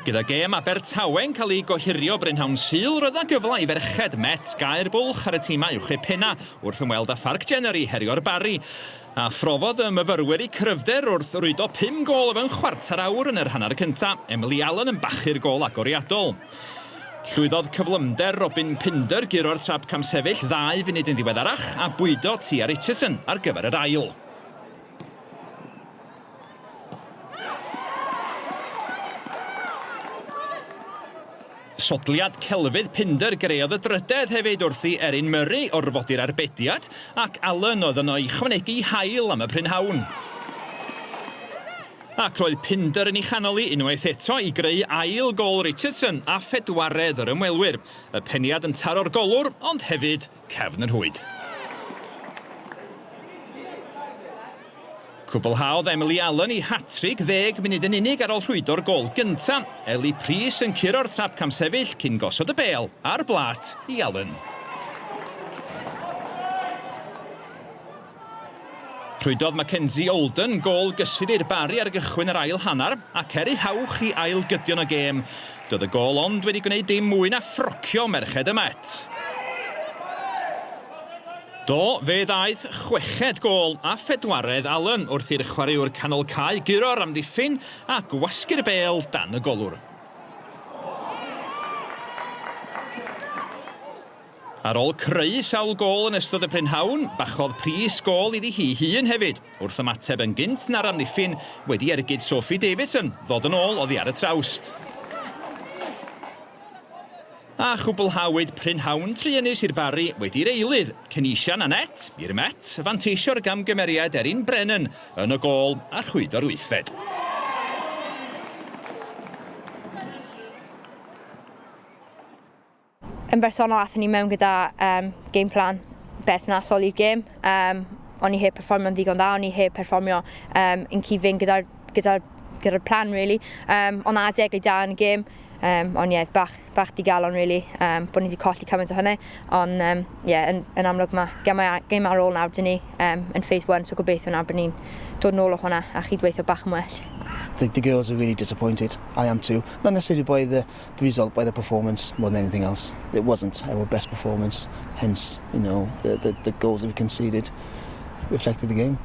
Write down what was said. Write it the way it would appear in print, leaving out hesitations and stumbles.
Gyda gêm Abertawe'n cael ei gohirio Brynhawn Sul, roedd y gyfle i ferched Met gair bwlch ar y tîmau uwch eu penna wrth ymweld â Pharc Jennery herio'r Barri. A phrofodd y myfyrwyr i cryfder wrth rwydo 5 gol o fewn chwarter awr yn yr hanner cyntaf. Emily Allen yn bachu'r gol agoriadol. Llwyddodd cyflymder Robin Pinder guro'r trap camsefyll 2 funud yn ddiweddarach a bwydo Tia Richardson ar gyfer yr ail. Sodliad celfydd Pinder greodd y drydedd hefyd wrth i Erin Murray orfodi'r arbediad ac Allen oedd yno i ychwanegu hail am y prynhawn. Ac roedd Pinder yn ei chanoli unwaith eto i greu ail gol Richardson a phedwaredd yr ymwelwyr. Y peniad yn taro'r golwr, ond hefyd cefn yr hwyd. Cwblhaodd Emily Allen i hat-trick 10 munud yn unig ar ôl rhwydo'r gol gyntaf. Eli Pris yn curo'r trap camsefyll cyn gosod y bêl ar blat i Allen. Rhwydodd Mackenzie Olden gol gysur i'r Barri ar gychwyn yr ail hanner ac eri hawch i ail gydion y gêm. Doedd y gol ond wedi gwneud dim mwy na ffrocio merched y Met. Do, fe ddaeth chweched gol a phedwaredd Allen wrth i'r chwaraewr canolcau guro'r amddiffyn a gwasgu'r bêl dan y golwr. Ar ôl creu sawl gol yn ystod y prynhawn, bachodd Pris gol iddi hi hun hefyd, wrth ymateb yn gynt na'r amddiffyn wedi ergyd Sophie Davidson, ddod yn ôl oddi ar y trawst. A chwblhawyd prynhawn triennus i'r Barri wedi'r eilydd, Cenisian a net i'r Met, fanteisio'r gamgymeriad Erin Brennan yn y gol a rhwydo'r wythfed. Yn bersonol athyn ni mewn gyda game plan berthnasol i'r gêm. O'n i heb perfformio'n ddigon dda, o'n i heb perfformio yn cyd-fynd gyda'r plan, really. O'n adeg ei da yn y gêm. Ond ie, bach digalon, really, bod ni wedi colli cymaint o hynny. Ond ie, yn amlwg mae gêm ar ôl nawr dyn ni yn phase 1, so gobeithio nawr bod ni'n dod nôl o hwnna a chydweithio bach yn well. I think the girls are really disappointed. I am too. Not necessarily by the result, by the performance more than anything else. It wasn't our best performance. Hence, you know, the goals that we conceded reflected the game.